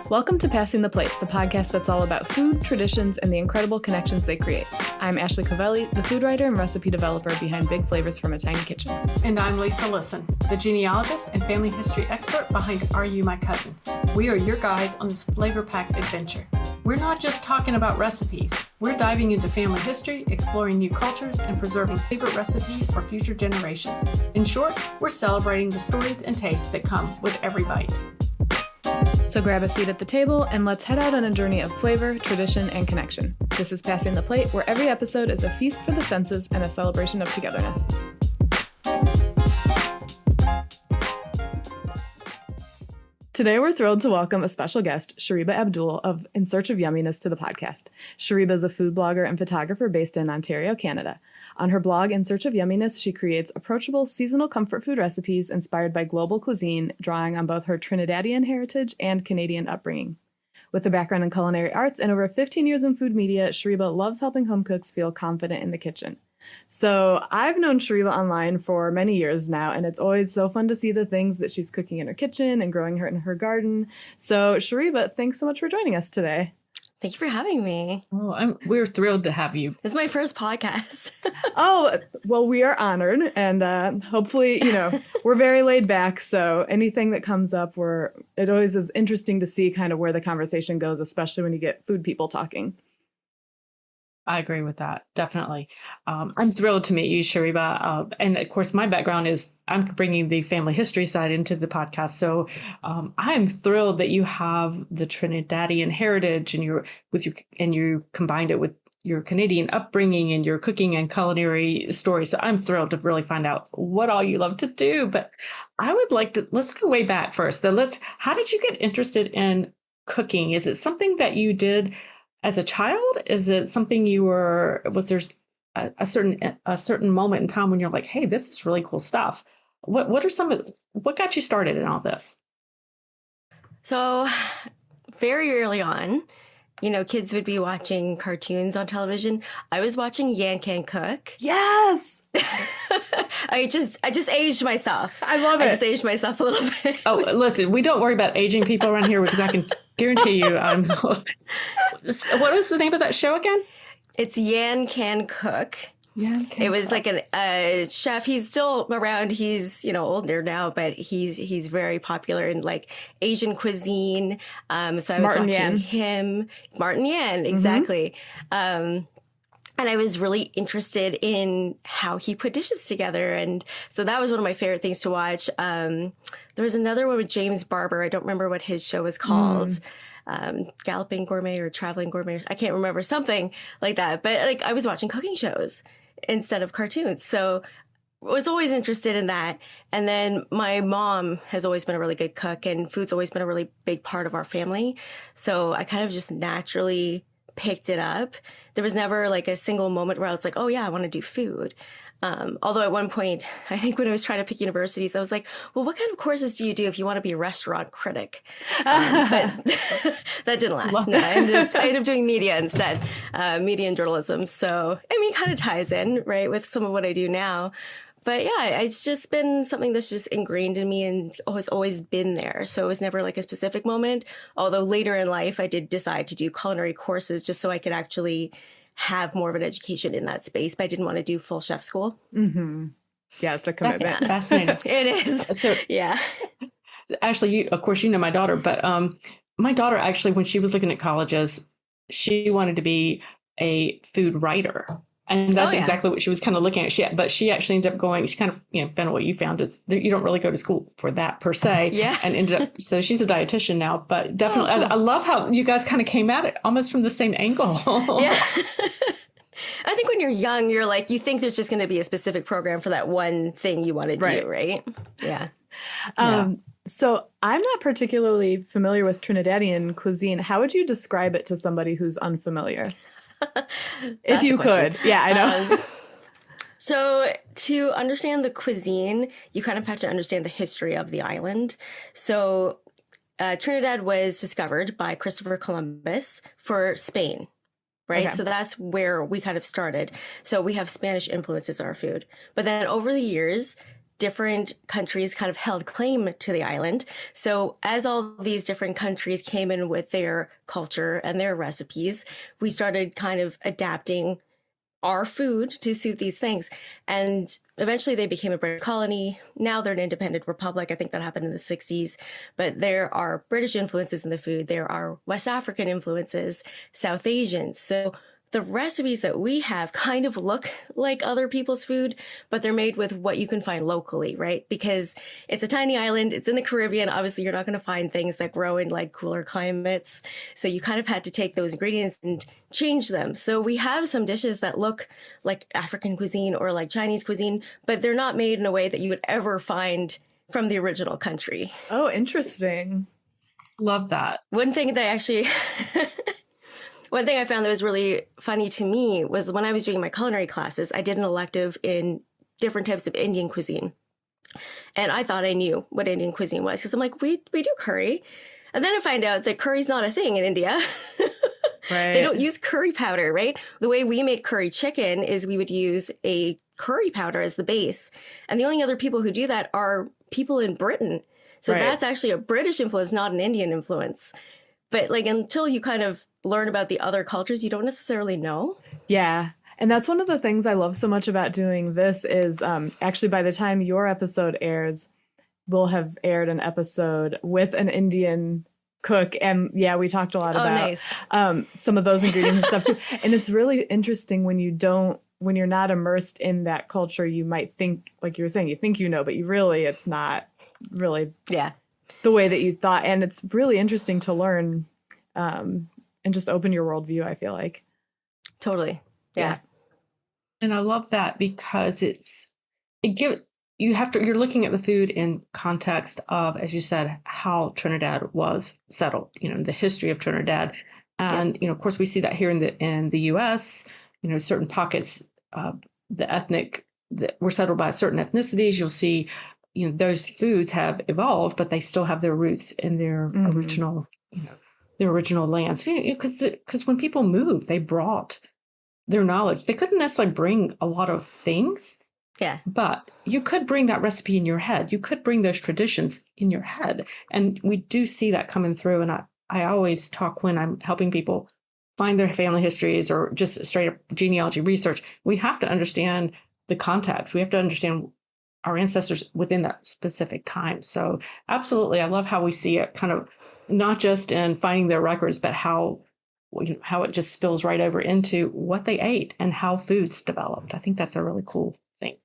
Welcome to Passing the Plate, the podcast that's all about food, traditions, and the incredible connections they create. I'm Ashley Covelli, the food writer and recipe developer behind Big Flavors from a Tiny Kitchen. And I'm Lisa Lisson, the genealogist and family history expert behind Are You My Cousin? We are your guides on this flavor-packed adventure. We're not just talking about recipes. We're diving into family history, exploring new cultures, and preserving favorite recipes for future generations. In short, we're celebrating the stories and tastes that come with every bite. So grab a seat at the table and let's head out on a journey of flavor, tradition, and connection. This is Passing the Plate, where every episode is a feast for the senses and a celebration of togetherness. Today, we're thrilled to welcome a special guest, Shareba Abdul of In Search of Yummy-ness to the podcast. Shareba is a food blogger and photographer based in Ontario, Canada. On her blog, In Search of Yummy-ness, she creates approachable seasonal comfort food recipes inspired by global cuisine, drawing on both her Trinidadian heritage and Canadian upbringing. With a background in culinary arts and over 15 years in food media, Shareba loves helping home cooks feel confident in the kitchen. So I've known Shareba online for many years now, and it's always so fun to see the things that she's cooking in her kitchen and growing her in her garden. So Shareba, thanks so much for joining us today. Thank you for having me. Oh, we're thrilled to have you. It's my first podcast. Oh, well, we are honored, and hopefully, we're very laid back. So anything that comes up, it always is interesting to see kind of where the conversation goes, especially when you get food people talking. I agree with that. Definitely. I'm thrilled to meet you, Shareba. And of course, my background is I'm bringing the family history side into the podcast. So I'm thrilled that you have the Trinidadian heritage and you combined it with your Canadian upbringing and your cooking and culinary story. So I'm thrilled to really find out what all you love to do. But I would like to, let's go way back first. How did you get interested in cooking? Is it something that you did as a child? Is it something was there a certain moment in time when you're like, hey, this is really cool stuff? What got you started in all this? So very early on, kids would be watching cartoons on television. I was watching Yan Can Cook. Yes. I just aged myself. I love it. I just aged myself a little bit. Oh, listen, we don't worry about aging people around here because I can guarantee you. What was the name of that show again? It's Yan Can Cook. It was like a chef. He's still around. He's, older now, but he's very popular in like Asian cuisine. So I was watching him. Martin Yan, exactly. Mm-hmm. And I was really interested in how he put dishes together. And so that was one of my favorite things to watch. There was another one with James Barber. I don't remember what his show was called. Galloping Gourmet or Traveling Gourmet. I can't remember, something like that. But I was watching cooking shows instead of cartoons. So I was always interested in that. And then my mom has always been a really good cook, and food's always been a really big part of our family. So I kind of just naturally picked it up. There was never like a single moment where I was like, oh yeah, I want to do food. Although at one point, I think when I was trying to pick universities, I was like, well, what kind of courses do you do if you want to be a restaurant critic? But that didn't last. No, I ended up doing media instead, media and journalism. So, kind of ties in, right, with some of what I do now. But yeah, it's just been something that's just ingrained in me and has always been there. So it was never like a specific moment. Although later in life, I did decide to do culinary courses just so I could actually have more of an education in that space, but I didn't want to do full chef school. Mm-hmm. Yeah, it's a commitment. That's fascinating. It is. So yeah. Ashley, of course, my daughter, but my daughter actually, when she was looking at colleges, she wanted to be a food writer. And that's exactly what she was kind of looking at. But she actually ended up going, she kind of, found what you found is that you don't really go to school for that per se. Yeah. And ended up, so she's a dietitian now, but definitely, cool. I love how you guys kind of came at it almost from the same angle. Yeah. I think when you're young, you're like, you think there's just going to be a specific program for that one thing you want to do, right? Yeah. So I'm not particularly familiar with Trinidadian cuisine. How would you describe it to somebody who's unfamiliar? If you could. Yeah, I know. So to understand the cuisine, you kind of have to understand the history of the island. So Trinidad was discovered by Christopher Columbus for Spain, right? Okay. So that's where we kind of started. So we have Spanish influences in our food. But then over the years, different countries kind of held claim to the island. So as all these different countries came in with their culture and their recipes, we started kind of adapting our food to suit these things. And eventually they became a British colony. Now they're an independent republic. I think that happened in the 60s. But there are British influences in the food. There are West African influences, South Asian. So the recipes that we have kind of look like other people's food, but they're made with what you can find locally, right? Because it's a tiny island. It's in the Caribbean. Obviously, you're not going to find things that grow in like cooler climates. So you kind of had to take those ingredients and change them. So we have some dishes that look like African cuisine or like Chinese cuisine, but they're not made in a way that you would ever find from the original country. Oh, interesting. Love that. One thing that I actually... One thing I found that was really funny to me was when I was doing my culinary classes, I did an elective in different types of Indian cuisine. And I thought I knew what Indian cuisine was because I'm like, we do curry. And then I find out that curry's not a thing in India. Right. They don't use curry powder, right? The way we make curry chicken is we would use a curry powder as the base. And the only other people who do that are people in Britain. So Right. That's actually a British influence, not an Indian influence. But like until you kind of learn about the other cultures, you don't necessarily know. Yeah. And that's one of the things I love so much about doing this is actually by the time your episode airs, we'll have aired an episode with an Indian cook. And yeah, we talked a lot about some of those ingredients and stuff too. And it's really interesting when you're not immersed in that culture, you might think, like you were saying, you think you know, but it's not really the way that you thought. And it's really interesting to learn and just open your worldview, I feel like. Totally. Yeah. And I love that because you're looking at the food in context of, as you said, how Trinidad was settled, the history of Trinidad. And, of course, we see that here in the US, certain pockets, that were settled by certain ethnicities. You'll see, those foods have evolved, but they still have their roots in their original lands. Because when people moved, they brought their knowledge. They couldn't necessarily bring a lot of things. Yeah. But you could bring that recipe in your head. You could bring those traditions in your head. And we do see that coming through. And I always talk when I'm helping people find their family histories or just straight up genealogy research. We have to understand the context. We have to understand our ancestors within that specific time. So absolutely. I love how we see it kind of not just in finding their records, but how it just spills right over into what they ate and how foods developed. I think that's a really cool thing.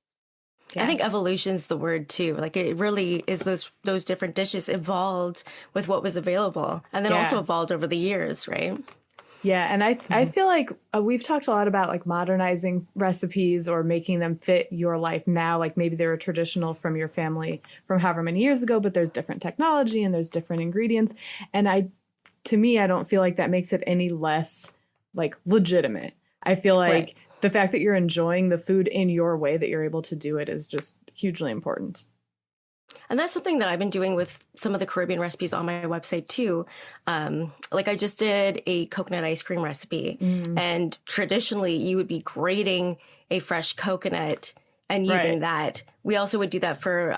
Yeah. I think evolution's the word too. Like it really is those different dishes evolved with what was available and then also evolved over the years, right? Yeah. And I feel like we've talked a lot about like modernizing recipes or making them fit your life now. Like maybe they were traditional from your family from however many years ago, but there's different technology and there's different ingredients. And to me, I don't feel like that makes it any less like legitimate. I feel like the fact that you're enjoying the food in your way that you're able to do it is just hugely important. And that's something that I've been doing with some of the Caribbean recipes on my website too. Like I just did a coconut ice cream recipe and traditionally you would be grating a fresh coconut and using that. We also would do that for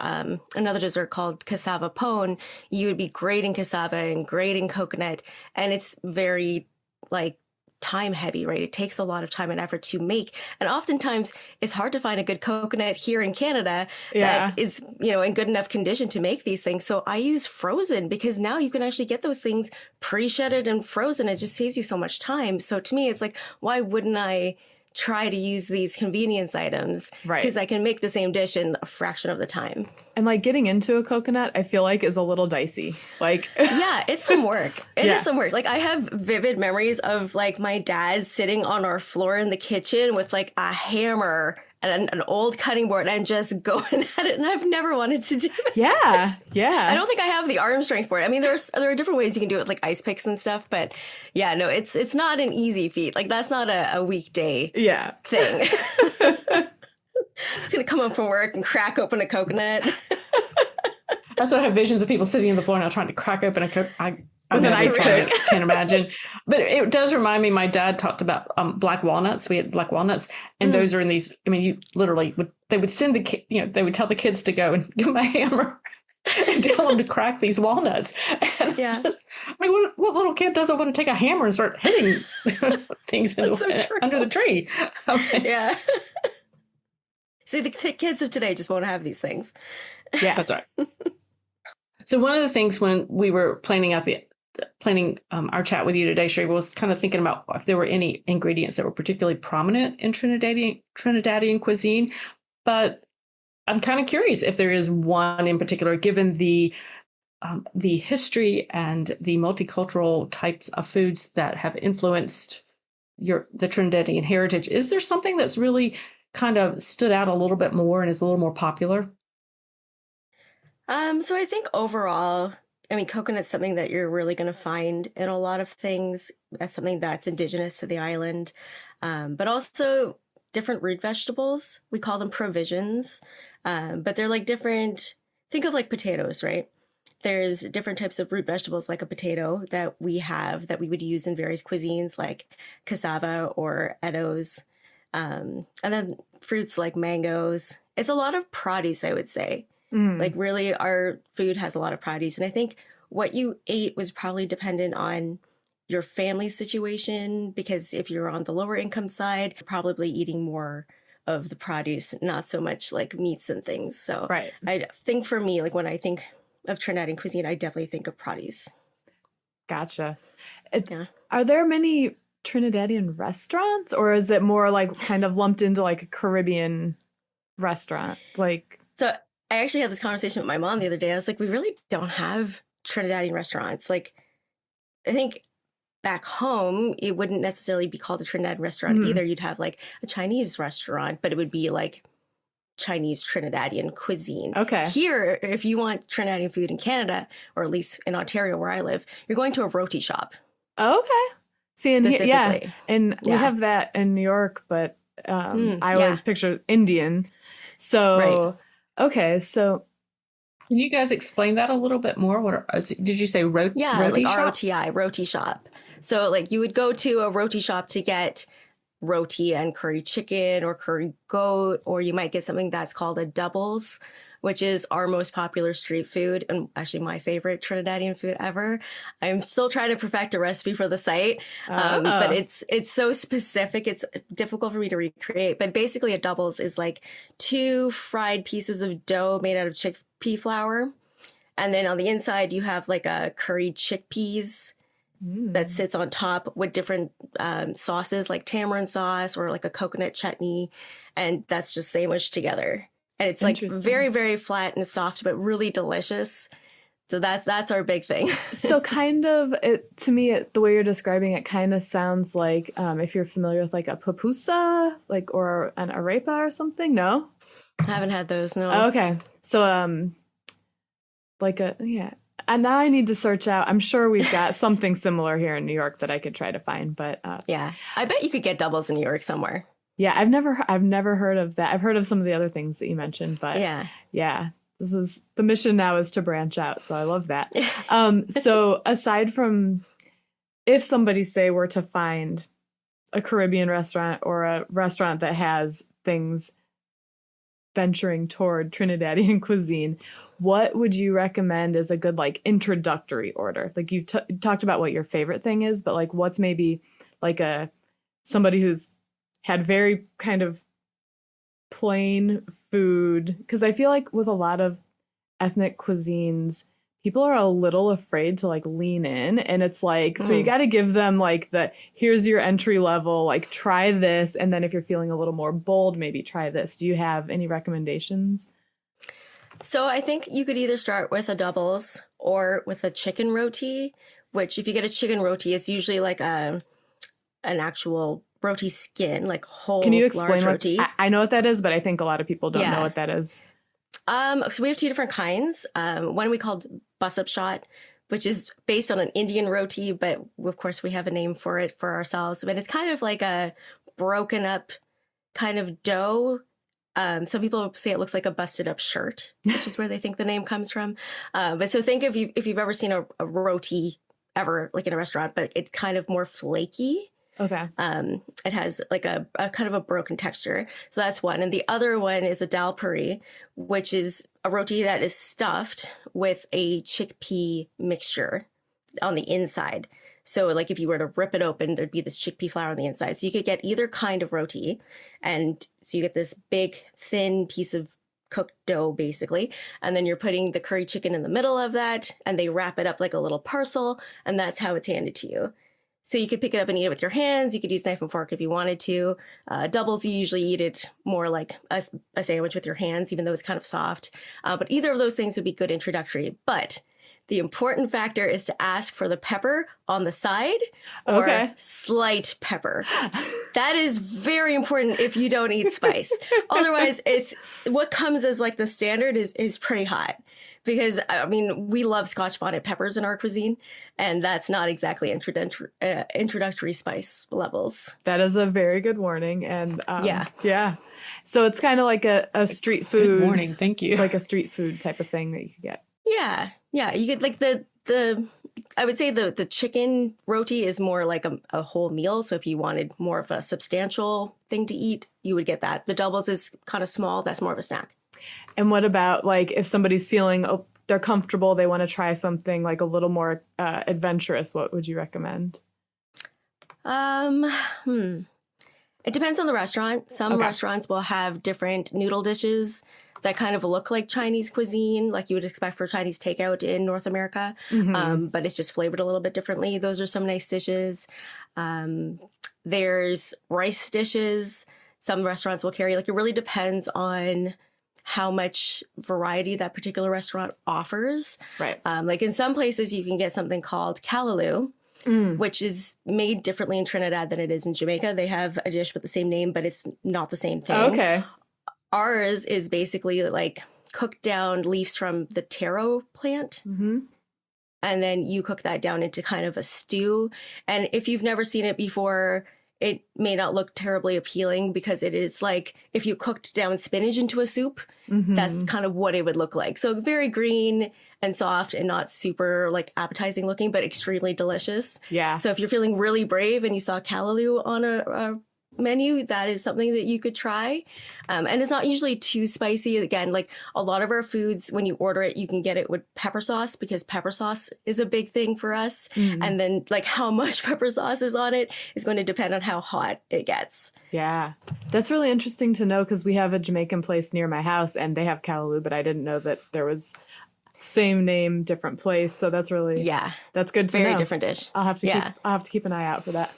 another dessert called cassava pone. You would be grating cassava and grating coconut, and it's very like time heavy, right? It takes a lot of time and effort to make. And oftentimes it's hard to find a good coconut here in Canada that is, in good enough condition to make these things. So I use frozen because now you can actually get those things pre-shedded and frozen. It just saves you so much time. So to me, it's like, why wouldn't I try to use these convenience items? Right. Because I can make the same dish in a fraction of the time. And like getting into a coconut, I feel like is a little dicey. Like, yeah, it's some work. It is some work. Like I have vivid memories of like my dad sitting on our floor in the kitchen with like a hammer and an old cutting board and just going at it. And I've never wanted to do that. Yeah. I don't think I have the arm strength for it. I mean, there are different ways you can do it with like ice picks and stuff, but yeah, no, it's not an easy feat. Like that's not a weekday thing. Just gonna come home from work and crack open a coconut. That's what I have visions of people sitting on the floor now trying to crack open a coconut. with an ice pick. Can't imagine. But it does remind me, my dad talked about black walnuts. We had black walnuts, and those are in these, I mean, you literally they would send they would tell the kids to go and give them a hammer and tell them to crack these walnuts. And what little kid doesn't want to take a hammer and start hitting things under the tree? Yeah. See, the kids of today just won't have these things. Yeah, that's right. So one of the things when we were planning our chat with you today, Shareba, was kind of thinking about if there were any ingredients that were particularly prominent in Trinidadian cuisine. But I'm kind of curious if there is one in particular, given the history and the multicultural types of foods that have influenced the Trinidadian heritage. Is there something that's really kind of stood out a little bit more and is a little more popular? So I think overall, I mean, coconut's something that you're really going to find in a lot of things. That's something that's indigenous to the island. But also different root vegetables. We call them provisions. But they're like different, think of like potatoes, right? There's different types of root vegetables like a potato that we have that we would use in various cuisines like cassava or edos. And then fruits like mangoes. It's a lot of produce, I would say. Like really our food has a lot of produce. And I think what you ate was probably dependent on your family situation, because if you're on the lower income side, you're probably eating more of the produce, not so much like meats and things. So right. I think for me, like when I think of Trinidadian cuisine, I definitely think of produce. Gotcha. Are there many Trinidadian restaurants, or is it more like kind of lumped into like a Caribbean restaurant? So I actually had this conversation with my mom the other day. I was like, we really don't have Trinidadian restaurants. Like, I think back home, it wouldn't necessarily be called a Trinidadian restaurant either. You'd have like a Chinese restaurant, but it would be like Chinese Trinidadian cuisine. Okay. Here, if you want Trinidadian food in Canada, or at least in Ontario where I live, you're going to a roti shop. Okay. See, and we have that in New York, but I always picture Indian. So, okay, so can you guys explain that a little bit more? Did you say roti shop? Like ROTI, roti shop. So like you would go to a roti shop to get roti and curry chicken or curry goat, or you might get something that's called a doubles, which is our most popular street food and actually my favorite Trinidadian food ever. I'm still trying to perfect a recipe for the site, but it's so specific. It's difficult for me to recreate. But basically a doubles is like 2 fried pieces of dough made out of chickpea flour. And then on the inside, you have like a curried chickpeas that sits on top with different sauces like tamarind sauce or like a coconut chutney. And that's just sandwiched together. And it's like very, very flat and soft, but really delicious. So that's our big thing. So kind of, to me, the way you're describing it kind of sounds like if you're familiar with like a pupusa, like or an arepa or something. No? I haven't had those, no. Oh, okay. So and now I need to search out. I'm sure we've got something similar here in New York that I could try to find. But yeah, I bet you could get doubles in New York somewhere. Yeah, I've never heard of that. I've heard of some of the other things that you mentioned, but yeah, this is the mission now is to branch out. So I love that. So aside from, if somebody say were to find a Caribbean restaurant or a restaurant that has things venturing toward Trinidadian cuisine, what would you recommend as a good like introductory order? Like you talked about what your favorite thing is, but like what's maybe like somebody who's had very kind of plain food, because I feel like with a lot of ethnic cuisines, people are a little afraid to like lean in, and it's like, so you got to give them like here's your entry level, like try this, and then if you're feeling a little more bold, maybe try this. Do you have any recommendations? So I think you could either start with a doubles or with a chicken roti, which if you get a chicken roti, it's usually like an actual roti skin, like whole. Can you explain large roti? I know what that is, but I think a lot of people don't know what that is. So we have 2 different kinds. One we called bus-up shot, which is based on an Indian roti, but of course we have a name for it for ourselves. But it's kind of like a broken up kind of dough. Some people say it looks like a busted up shirt, which is where they think the name comes from. But so think if you've ever seen a roti ever like in a restaurant, but it's kind of more flaky. Okay. It has like a kind of a broken texture. So that's one. And the other one is a dal puri, which is a roti that is stuffed with a chickpea mixture on the inside. So like if you were to rip it open, there'd be this chickpea flour on the inside. So you could get either kind of roti. And so you get this big, thin piece of cooked dough, basically. And then you're putting the curry chicken in the middle of that, and they wrap it up like a little parcel. And that's how it's handed to you. So you could pick it up and eat it with your hands. You could use knife and fork if you wanted to. Doubles, you usually eat it more like a sandwich with your hands, even though it's kind of soft. But either of those things would be good introductory. But the important factor is to ask for the pepper on the side or slight pepper. That is very important if you don't eat spice. Otherwise, it's what comes as like the standard is pretty hot. Because, I mean, we love Scotch bonnet peppers in our cuisine, and that's not exactly introductory spice levels. That is a very good warning. And yeah. So it's kind of like a street food. Good warning. Thank you. Like a street food type of thing that you could get. Yeah. Yeah. You get like I would say the chicken roti is more like a whole meal. So if you wanted more of a substantial thing to eat, you would get that. The doubles is kind of small. That's more of a snack. And what about like if somebody's feeling they're comfortable, they want to try something like a little more adventurous, what would you recommend? It depends on the restaurant. Some restaurants will have different noodle dishes that kind of look like Chinese cuisine, like you would expect for Chinese takeout in North America, but it's just flavored a little bit differently. Those are some nice dishes. There's rice dishes. Some restaurants will carry, like it really depends on how much variety that particular restaurant offers. Right. Like in some places you can get something called callaloo, which is made differently in Trinidad than it is in Jamaica. They have a dish with the same name, but it's not the same thing. Okay. Ours is basically like cooked down leaves from the taro plant. Mm-hmm. And then you cook that down into kind of a stew. And if you've never seen it before, it may not look terribly appealing because it is like if you cooked down spinach into a soup, that's kind of what it would look like. So very green and soft and not super like appetizing looking, but extremely delicious. Yeah. So if you're feeling really brave and you saw callaloo on a menu, that is something that you could try. And it's not usually too spicy. Again, like a lot of our foods, when you order it, you can get it with pepper sauce because pepper sauce is a big thing for us. And then like how much pepper sauce is on it is going to depend on how hot it gets. Yeah. That's really interesting to know because we have a Jamaican place near my house and they have callaloo, but I didn't know that there was same name, different place. So that's really, that's good to know. Very different dish. I'll have to keep an eye out for that.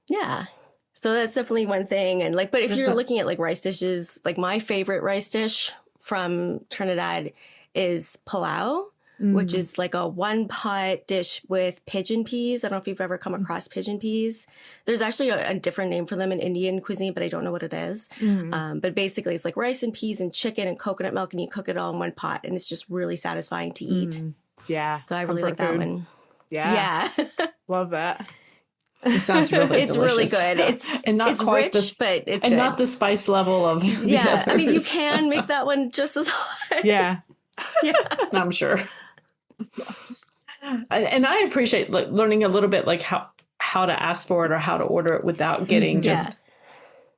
Yeah. So that's definitely one thing. And like, but if you're looking at like rice dishes, like my favorite rice dish from Trinidad is pilau, which is like a one pot dish with pigeon peas. I don't know if you've ever come across pigeon peas. There's actually a different name for them in Indian cuisine, but I don't know what it is. But basically it's like rice and peas and chicken and coconut milk and you cook it all in one pot and it's just really satisfying to eat. Yeah. So I really like that one. Yeah. Love that. It sounds really it's delicious. Really good. It's quite rich, but it's and good. Not the spice level of the others. I mean, you can make that one just as hot. Yeah. I'm sure. And I appreciate learning a little bit like how to ask for it or how to order it without getting just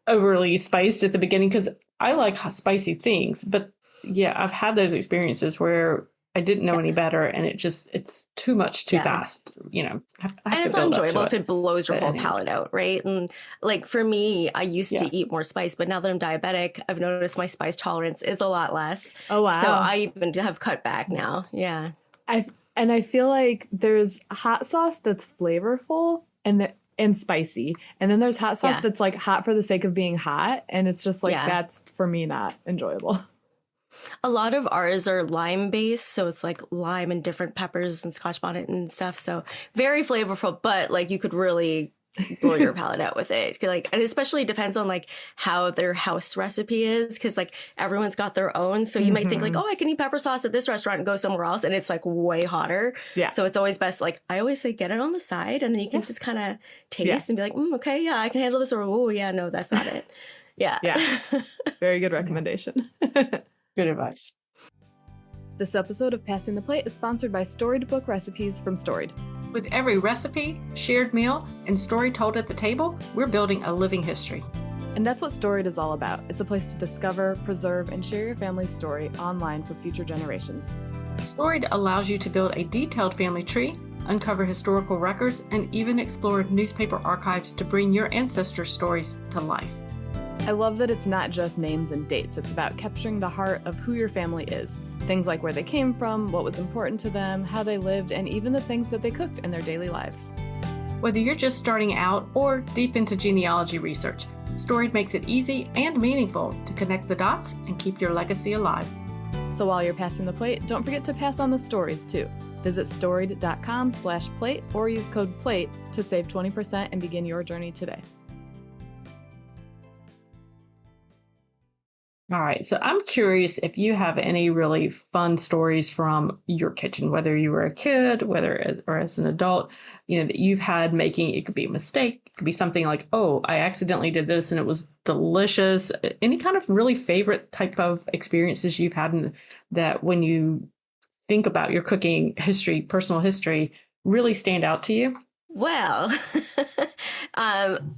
overly spiced at the beginning because I like spicy things. But I've had those experiences where I didn't know any better and it's too much too fast, you know. And it's not enjoyable if it blows your whole palate out, right? And like for me, I used to eat more spice, but now that I'm diabetic, I've noticed my spice tolerance is a lot less. Oh, wow. So I even have cut back now. Yeah. I feel like there's hot sauce that's flavorful and spicy. And then there's hot sauce that's like hot for the sake of being hot. And it's just like, that's for me not enjoyable. A lot of ours are lime based. So it's like lime and different peppers and Scotch bonnet and stuff. So very flavorful, but like you could really blow your palate out with it. Like, and especially depends on like how their house recipe is. Cause like everyone's got their own. So you might think like, oh, I can eat pepper sauce at this restaurant and go somewhere else. And it's like way hotter. Yeah. So it's always best. Like I always say, get it on the side and then you can just kind of taste and be like, okay, I can handle this. Or, oh yeah, no, that's not it. Yeah. Yeah. Very good recommendation. Good advice. This episode of Passing the Plate is sponsored by Storied Book Recipes from Storied. With every recipe, shared meal, and story told at the table, we're building a living history. And that's what Storied is all about. It's a place to discover, preserve, and share your family's story online for future generations. Storied allows you to build a detailed family tree, uncover historical records, and even explore newspaper archives to bring your ancestors' stories to life. I love that it's not just names and dates. It's about capturing the heart of who your family is. Things like where they came from, what was important to them, how they lived, and even the things that they cooked in their daily lives. Whether you're just starting out or deep into genealogy research, Storied makes it easy and meaningful to connect the dots and keep your legacy alive. So while you're passing the plate, don't forget to pass on the stories too. Visit storied.com/plate or use code PLATE to save 20% and begin your journey today. All right, so I'm curious if you have any really fun stories from your kitchen, whether you were a kid, or as an adult, that you've had making. It could be a mistake, it could be something like, oh, I accidentally did this and it was delicious. Any kind of really favorite type of experiences you've had that when you think about your cooking history, personal history, really stand out to you? Well,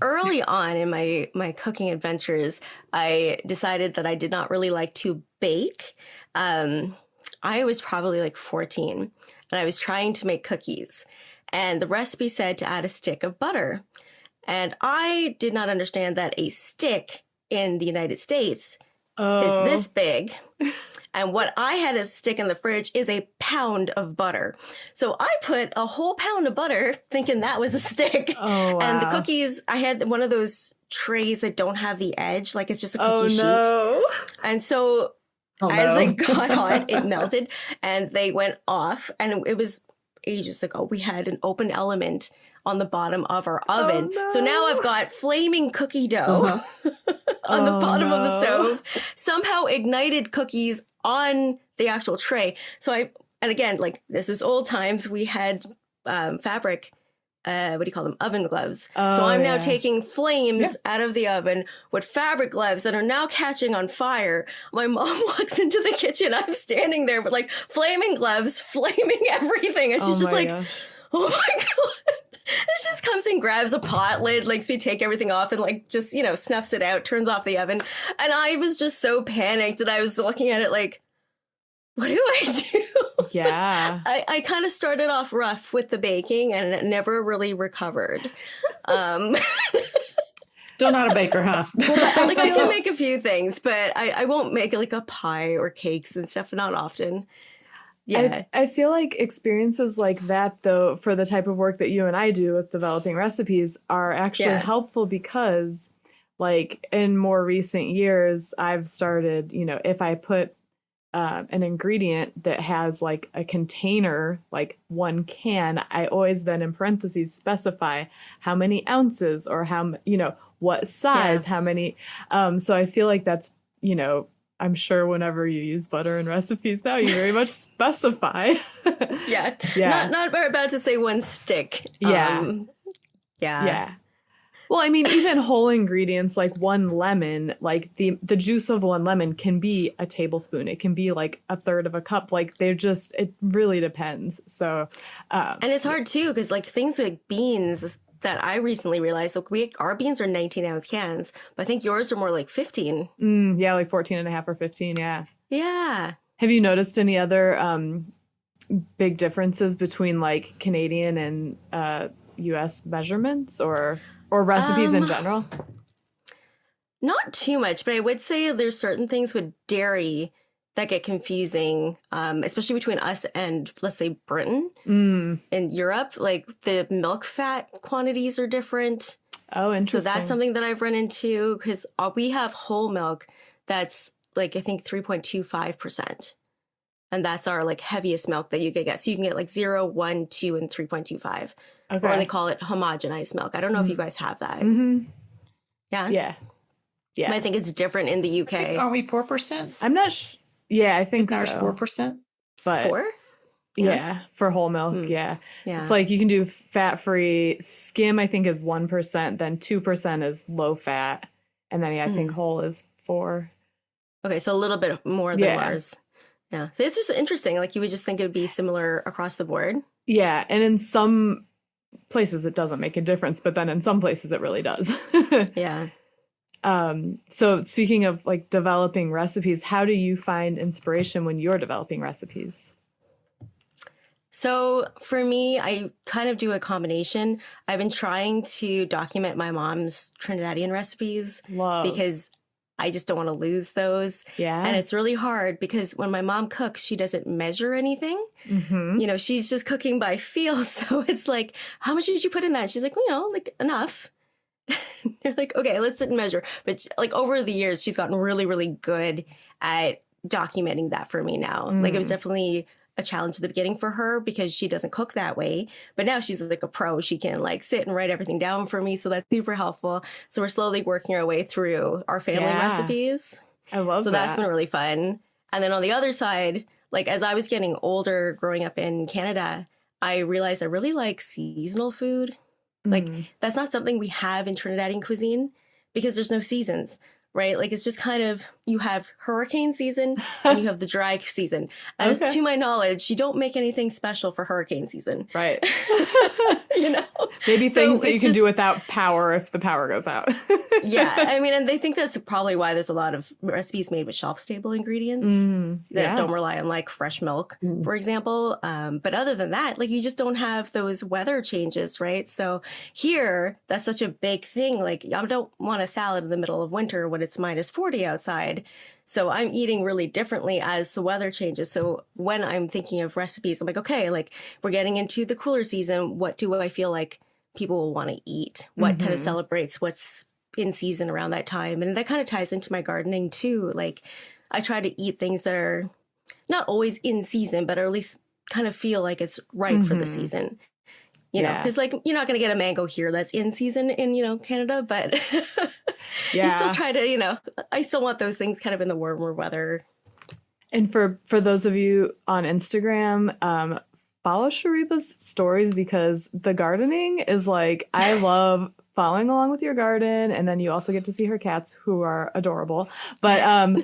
early on in my cooking adventures, I decided that I did not really like to bake. I was probably like 14 and I was trying to make cookies and the recipe said to add a stick of butter. And I did not understand that a stick in the United States is this big. And what I had to stick in the fridge is a pound of butter. So I put a whole pound of butter thinking that was a stick. Oh, wow. And the cookies, I had one of those trays that don't have the edge. Like it's just a cookie sheet. And so as they got hot, it melted and they went off. And it was ages ago. We had an open element on the bottom of our oven. Oh, no. So now I've got flaming cookie dough on the bottom of the stove. Somehow ignited cookies on the actual tray. So and again, like this is old times, we had fabric, what do you call them? Oven gloves. So I'm now taking flames out of the oven with fabric gloves that are now catching on fire. My mom walks into the kitchen. I'm standing there with like flaming gloves, flaming everything. And she's just like, oh my God. She just comes and grabs a pot lid, makes me take everything off and like just, snuffs it out, turns off the oven. And I was just so panicked that I was looking at it like, what do I do? Yeah. So I kind of started off rough with the baking and it never really recovered. Still not a baker, huh? Like I can make a few things, but I won't make like a pie or cakes and stuff, not often. Yeah. I feel like experiences like that, though, for the type of work that you and I do with developing recipes are actually helpful because, like, in more recent years, I've started, if I put an ingredient that has, like, a container, like one can, I always then in parentheses specify how many ounces or what size, how many. So I feel like that's, I'm sure whenever you use butter in recipes now, you very much specify. Yeah. Not about to say one stick. Yeah. Well, I mean, even whole ingredients like one lemon, like the juice of one lemon can be a tablespoon. It can be like a third of a cup. Like it really depends. So, and it's hard too, because like things like beans that I recently realized, look, our beans are 19-ounce cans, but I think yours are more like 15. Yeah, like 14 and a half or 15, yeah. Yeah. Have you noticed any other big differences between like Canadian and U.S. measurements or recipes in general? Not too much, but I would say there's certain things with dairy that get confusing, especially between us and, let's say, Britain and Europe. Like the milk fat quantities are different. Oh, interesting. So that's something that I've run into because we have whole milk that's like, I think 3.25%. And that's our like heaviest milk that you could get. So you can get like 0, 1, 2, and 3.25. Okay. Or they call it homogenized milk. I don't know if you guys have that. Mm-hmm. Yeah? Yeah. But I think it's different in the UK. Are we 4%? I'm not Yeah, I think ours so. 4%. But 4? Yeah, for whole milk, yeah. It's like you can do fat-free. Skim, I think, is 1%. Then 2% is low fat. And then, I think whole is 4. Okay, so a little bit more than ours. Yeah. So it's just interesting. Like you would just think it would be similar across the board. Yeah. And in some places it doesn't make a difference, but then in some places it really does. Yeah. So speaking of like developing recipes, how do you find inspiration when you're developing recipes? So for me, I kind of do a combination. I've been trying to document my mom's Trinidadian recipes because I just don't want to lose those. Yeah. And it's really hard because when my mom cooks, she doesn't measure anything. Mm-hmm. You know, she's just cooking by feel. So it's like, how much did you put in that? She's like, well, you know, like enough. You're like, okay, let's sit and measure. But like over the years, she's gotten really, really good at documenting that for me now. Like it was definitely a challenge at the beginning for her because she doesn't cook that way. But now she's like a pro. She can like sit and write everything down for me. So that's super helpful. So we're slowly working our way through our family recipes. I love that. So that's been really fun. And then on the other side, like as I was getting older growing up in Canada, I realized I really like seasonal food. Like that's not something we have in Trinidadian cuisine because there's no seasons, right? Like it's just kind of, you have hurricane season and you have the dry season. And to my knowledge, you don't make anything special for hurricane season. Right. You know? Maybe things that you can do without power if the power goes out. Yeah. I mean, and they think that's probably why there's a lot of recipes made with shelf-stable ingredients that don't rely on like fresh milk, for example. But other than that, like you just don't have those weather changes, right? So here, that's such a big thing. Like I don't want a salad in the middle of winter when it's minus 40 outside. So I'm eating really differently as the weather changes. So when I'm thinking of recipes, I'm like, okay, like we're getting into the cooler season. What do I feel like people will want to eat? What kind of celebrates what's in season around that time? And that kind of ties into my gardening too. Like I try to eat things that are not always in season, but at least kind of feel like it's right for the season. You know, because like you're not going to get a mango here that's in season in, you know, Canada, but you still try to, you know, I still want those things kind of in the warmer weather. And for those of you on Instagram, follow Shareba's stories because the gardening is like, I love following along with your garden. And then you also get to see her cats who are adorable. But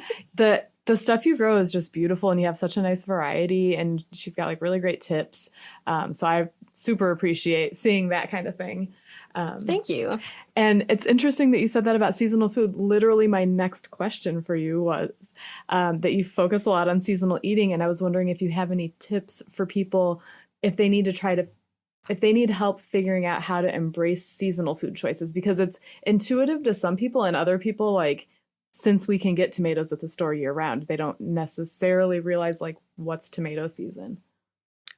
the stuff you grow is just beautiful and you have such a nice variety and she's got like really great tips. So I super appreciate seeing that kind of thing. Thank you. And it's interesting that you said that about seasonal food. Literally my next question for you was that you focus a lot on seasonal eating. And I was wondering if you have any tips for people if they need help figuring out how to embrace seasonal food choices, because it's intuitive to some people and other people, like, since we can get tomatoes at the store year round, they don't necessarily realize like what's tomato season.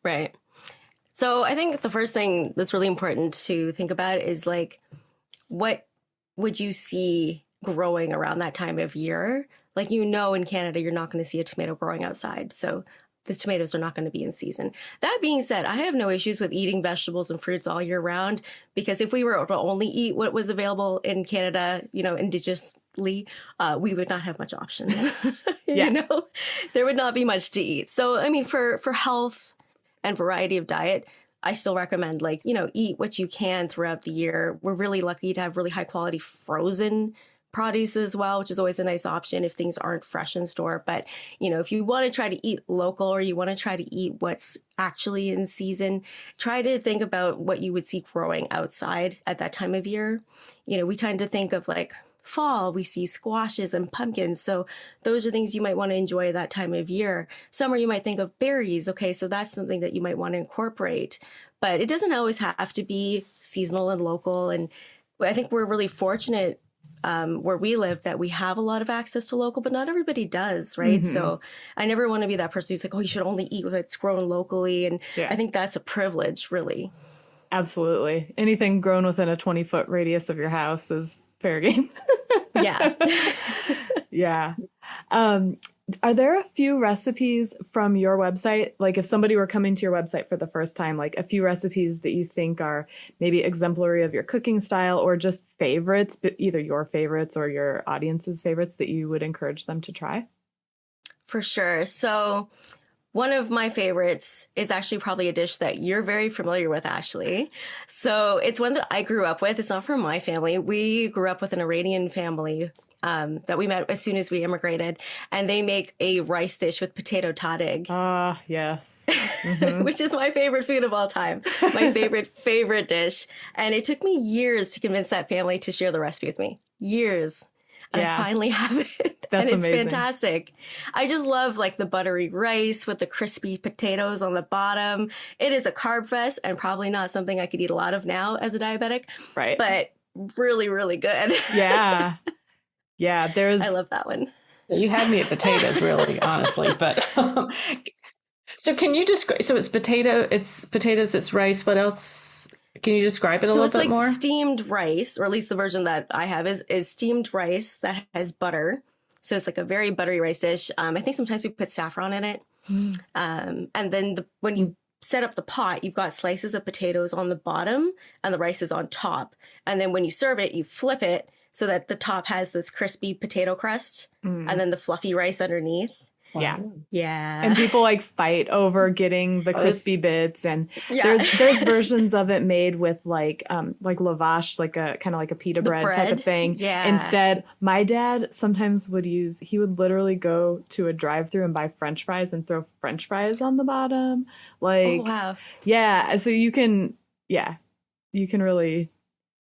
Right. So I think the first thing that's really important to think about is like, what would you see growing around that time of year? Like, you know, in Canada, you're not going to see a tomato growing outside. So the tomatoes are not going to be in season. That being said, I have no issues with eating vegetables and fruits all year round, because if we were to only eat what was available in Canada, you know, indigenously, we would not have much options. You know, there would not be much to eat. So, I mean, for health and variety of diet, I still recommend, like, you know, eat what you can throughout the year. We're really lucky to have really high quality frozen produce as well, which is always a nice option if things aren't fresh in store. But, you know, if you want to try to eat local or you want to try to eat what's actually in season, try to think about what you would see growing outside at that time of year. You know, we tend to think of like fall, we see squashes and pumpkins. So those are things you might want to enjoy that time of year. Summer, you might think of berries. Okay, so that's something that you might want to incorporate. But it doesn't always have to be seasonal and local. And I think we're really fortunate where we live that we have a lot of access to local, but not everybody does, right? So I never want to be that person who's like, oh, you should only eat what's grown locally. And I think that's a privilege, really. Absolutely. Anything grown within a 20-foot radius of your house is fair game. Yeah. Yeah. Are there a few recipes from your website? Like if somebody were coming to your website for the first time, like a few recipes that you think are maybe exemplary of your cooking style or just favorites, but either your favorites or your audience's favorites that you would encourage them to try? For sure. So one of my favorites is actually probably a dish that you're very familiar with, Ashley. So it's one that I grew up with. It's not from my family. We grew up with an Iranian family that we met as soon as we immigrated. And they make a rice dish with potato tahdig. Ah, yes. Mm-hmm. Which is my favorite food of all time. My favorite dish. And it took me years to convince that family to share the recipe with me. Years. And I finally have it. That's and it's amazing. fantastic. I just love like the buttery rice with the crispy potatoes on the bottom. It is a carb fest and probably not something I could eat a lot of now as a diabetic. Right. But really, really good. Yeah. Yeah. I love that one. You had me at potatoes, really, honestly. But so can you describe? So it's potatoes, it's rice. What else? Can you describe it a little bit more? It's like steamed rice, or at least the version that I have is steamed rice that has butter. So it's like a very buttery rice dish. I think sometimes we put saffron in it. And then when you set up the pot, you've got slices of potatoes on the bottom and the rice is on top. And then when you serve it, you flip it so that the top has this crispy potato crust and then the fluffy rice underneath. Yeah. Yeah. And people like fight over getting the crispy bits, and there's versions of it made with like lavash, like a kind of like a pita bread type of thing. Yeah. Instead, my dad sometimes he would literally go to a drive-thru and buy French fries and throw French fries on the bottom. Like, oh, wow. Yeah. So you can really,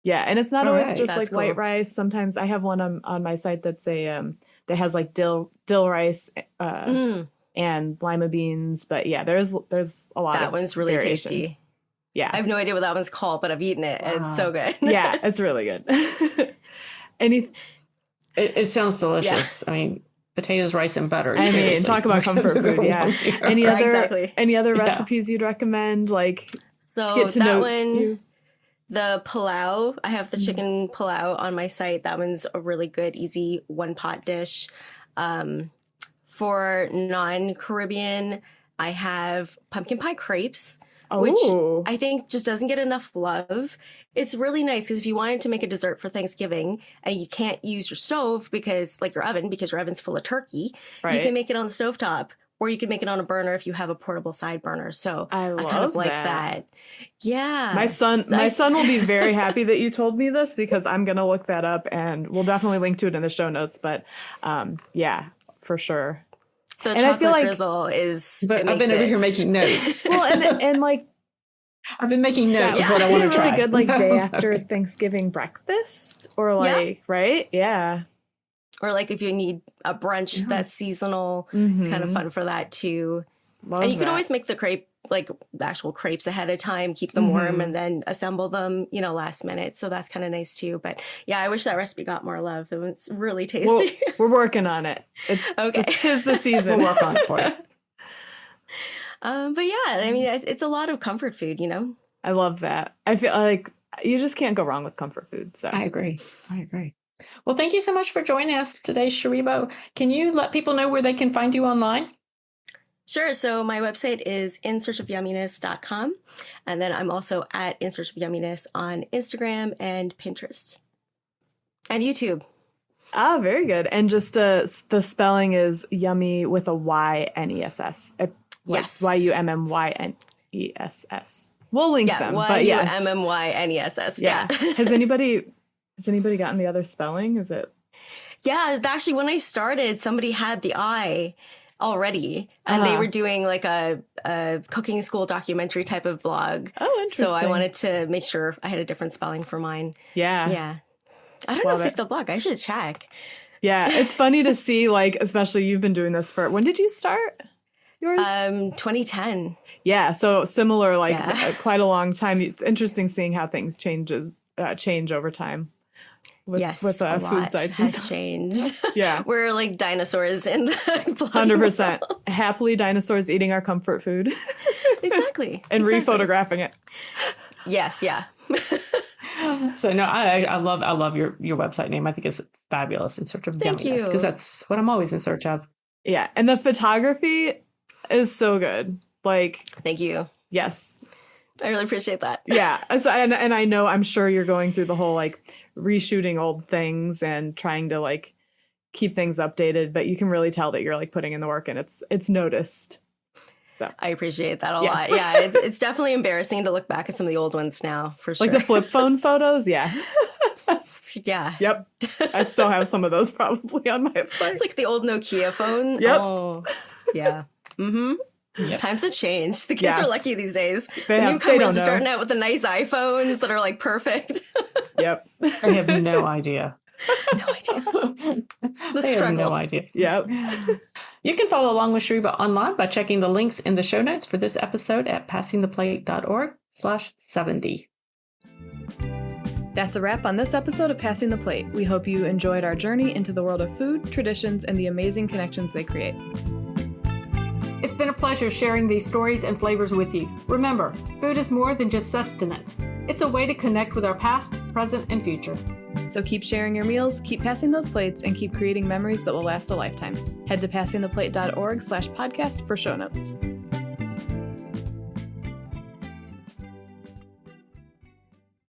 and it's not always just that's like cool. white rice. Sometimes I have one on my site that's that has like dill rice and lima beans, but there's a lot of that one's really variations. tasty. Yeah, I have no idea what that one's called, but I've eaten it. Wow. It's so good. Yeah, it's really good. It sounds delicious. Yeah. I mean, potatoes, rice, and butter. I mean, talk about comfort food. Yeah. Any other recipes you'd recommend? Like, so get to that know one. you? The pilau, I have the chicken pilau on my site. That one's a really good, easy one-pot dish. For non-Caribbean, I have pumpkin pie crepes, which I think just doesn't get enough love. It's really nice because if you wanted to make a dessert for Thanksgiving and you can't use your stove because your oven's full of turkey, you can make it on the stovetop. Or you could make it on a burner if you have a portable side burner. So I kind of like that. Yeah. My son will be very happy that you told me this because I'm going to look that up and we'll definitely link to it in the show notes. But for sure. The chocolate drizzle is. But I've been over here making notes. Well, and like. I've been making notes of what I want to try. Really good like day after Thanksgiving breakfast or like, right? Yeah. Or like if you need a brunch that's seasonal, it's kind of fun for that too. And you can always make the crepe, like the actual crepes ahead of time, keep them warm and then assemble them, last minute. So that's kind of nice too. But yeah, I wish that recipe got more love. It was really tasty. Well, we're working on it. It's okay. It's 'tis the season. We'll work on it for you. But yeah, I mean, it's a lot of comfort food, I love that. I feel like you just can't go wrong with comfort food. So I agree. Well, thank you so much for joining us today, Shareba. Can you let people know where they can find you online? Sure. So my website is insearchofyummy-ness.com. And then I'm also at In Search of Yummy-ness on Instagram and Pinterest. And YouTube. Ah, very good. And just the spelling is yummy with a Y-N-E-S-S. Yes. Y-U-M-M-Y-N-E-S-S. We'll link them. Y-U-M-M-Y-N-E-S-S. Yeah. Has anybody gotten the other spelling? Is it? Yeah, actually, when I started, somebody had the I already, and they were doing like a cooking school documentary type of blog. Oh, interesting. So I wanted to make sure I had a different spelling for mine. Yeah. I don't know if they still blog. I should check. Yeah, it's funny to see, like, especially you've been doing this when did you start yours? 2010. Yeah, so similar, quite a long time. It's interesting seeing how things change over time. With food sites has changed. Yeah. We're like dinosaurs in the 100%. Happily dinosaurs eating our comfort food. Exactly. And rephotographing it. Yes, yeah. So no, I love your website name. I think it's fabulous. In Search of Yummy-ness, because that's what I'm always in search of. Yeah. And the photography is so good. Like, thank you. Yes. I really appreciate that. Yeah. So, and I'm sure you're going through the whole like reshooting old things and trying to like keep things updated, but you can really tell that you're like putting in the work and it's noticed. So. I appreciate that a lot. Yeah, it's definitely embarrassing to look back at some of the old ones now, for sure. Like the flip phone photos? Yeah. Yeah. Yep. I still have some of those probably on my website. It's like the old Nokia phone. Yep. Oh, yeah. Mm-hmm. Yep. Times have changed. The kids are lucky these days. The newcomers are starting out with the nice iPhones that are like perfect. Yep. I have no idea. No idea. I have no idea. Yep. You can follow along with Shareba online by checking the links in the show notes for this episode at passingtheplate.org/70. That's a wrap on this episode of Passing the Plate. We hope you enjoyed our journey into the world of food, traditions, and the amazing connections they create. It's been a pleasure sharing these stories and flavors with you. Remember, food is more than just sustenance. It's a way to connect with our past, present, and future. So keep sharing your meals, keep passing those plates, and keep creating memories that will last a lifetime. Head to passingtheplate.org/podcast for show notes.